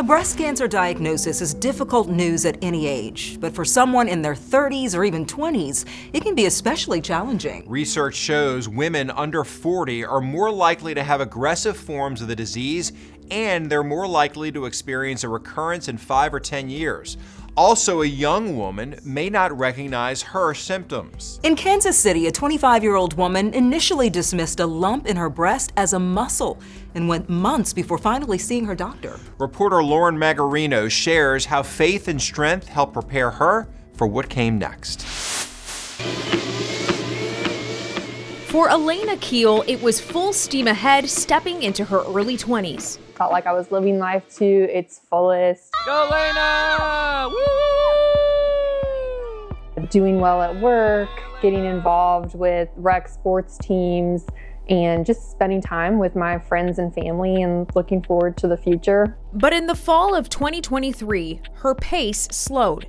A breast cancer diagnosis is difficult news at any age, but for someone in their 30s or even 20s, it can be especially challenging. Research shows women under 40 are more likely to have aggressive forms of the disease, and they're more likely to experience a recurrence in 5 or 10 years. Also, a young woman may not recognize her symptoms. In Kansas City, a 25-year-old woman initially dismissed a lump in her breast as a muscle and went months before finally seeing her doctor. Reporter Lauren Magarino shares how faith and strength helped prepare her for what came next. For Elena Keel, it was full steam ahead, stepping into her early 20s. Felt like I was living life to its fullest. Go, Elena! Woo! Doing well at work, getting involved with rec sports teams, and just spending time with my friends and family and looking forward to the future. But in the fall of 2023, her pace slowed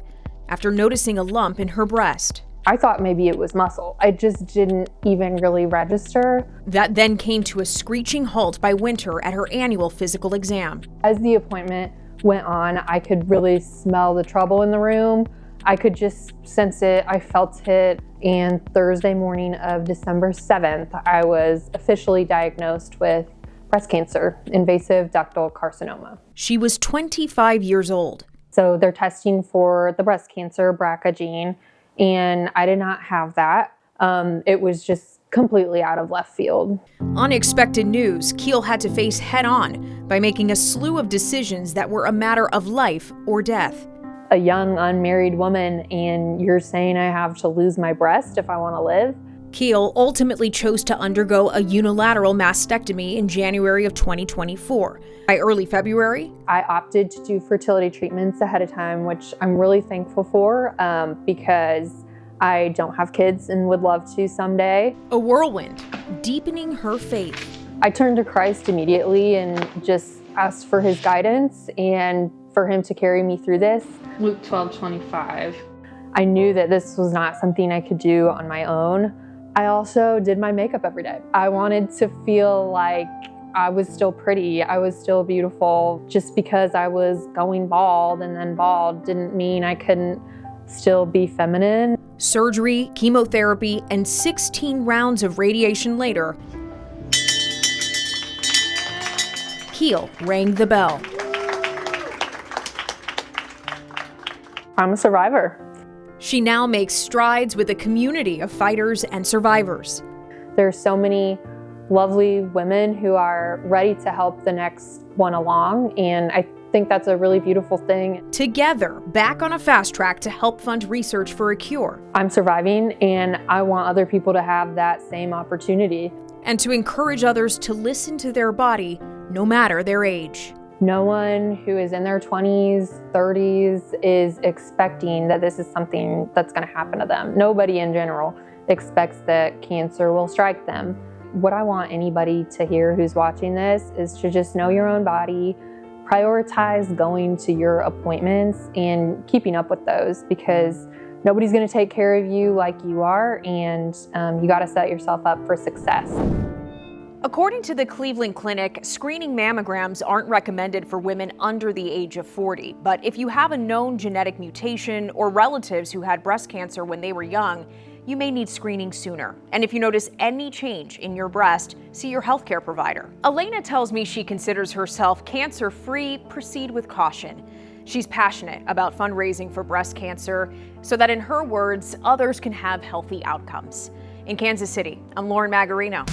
after noticing a lump in her breast. I thought maybe it was muscle. I just didn't even really register. That then came to a screeching halt by Winter at her annual physical exam. As the appointment went on, I could really smell the trouble in the room. I could just sense it. I felt it. And Thursday morning of December 7th, I was officially diagnosed with breast cancer, invasive ductal carcinoma. She was 25 years old. So they're testing for the breast cancer BRCA gene, and I did not have that. It was just completely out of left field. Unexpected news Keel had to face head-on by making a slew of decisions that were a matter of life or death. A young unmarried woman, and you're saying I have to lose my breast if I want to live? Keel ultimately chose to undergo a unilateral mastectomy in January of 2024. By early February, I opted to do fertility treatments ahead of time, which I'm really thankful for because I don't have kids and would love to someday. a whirlwind, deepening her faith. I turned to Christ immediately and just asked for his guidance and for him to carry me through this. Luke 12:25. I knew that this was not something I could do on my own. I also did my makeup every day. I wanted to feel like I was still pretty, I was still beautiful. Just because I was going bald and then bald didn't mean I couldn't still be feminine. Surgery, chemotherapy, and 16 rounds of radiation later, Keel rang the bell. I'm a survivor. She now makes strides with a community of fighters and survivors. There's so many lovely women who are ready to help the next one along, and I think that's a really beautiful thing. Together, back on a fast track to help fund research for a cure. I'm surviving, and I want other people to have that same opportunity. And to encourage others to listen to their body, no matter their age. No one who is in their 20s, 30s is expecting that this is something that's going to happen to them. Nobody in general expects that cancer will strike them. What I want anybody to hear who's watching this is to just know your own body, prioritize going to your appointments and keeping up with those, because nobody's going to take care of you like you are, and you got to set yourself up for success. According to the Cleveland Clinic, screening mammograms aren't recommended for women under the age of 40. But if you have a known genetic mutation or relatives who had breast cancer when they were young, you may need screening sooner. And if you notice any change in your breast, see your healthcare provider. Elena tells me she considers herself cancer-free. Proceed with caution. She's passionate about fundraising for breast cancer so that, in her words, others can have healthy outcomes. In Kansas City, I'm Lauren Magarino.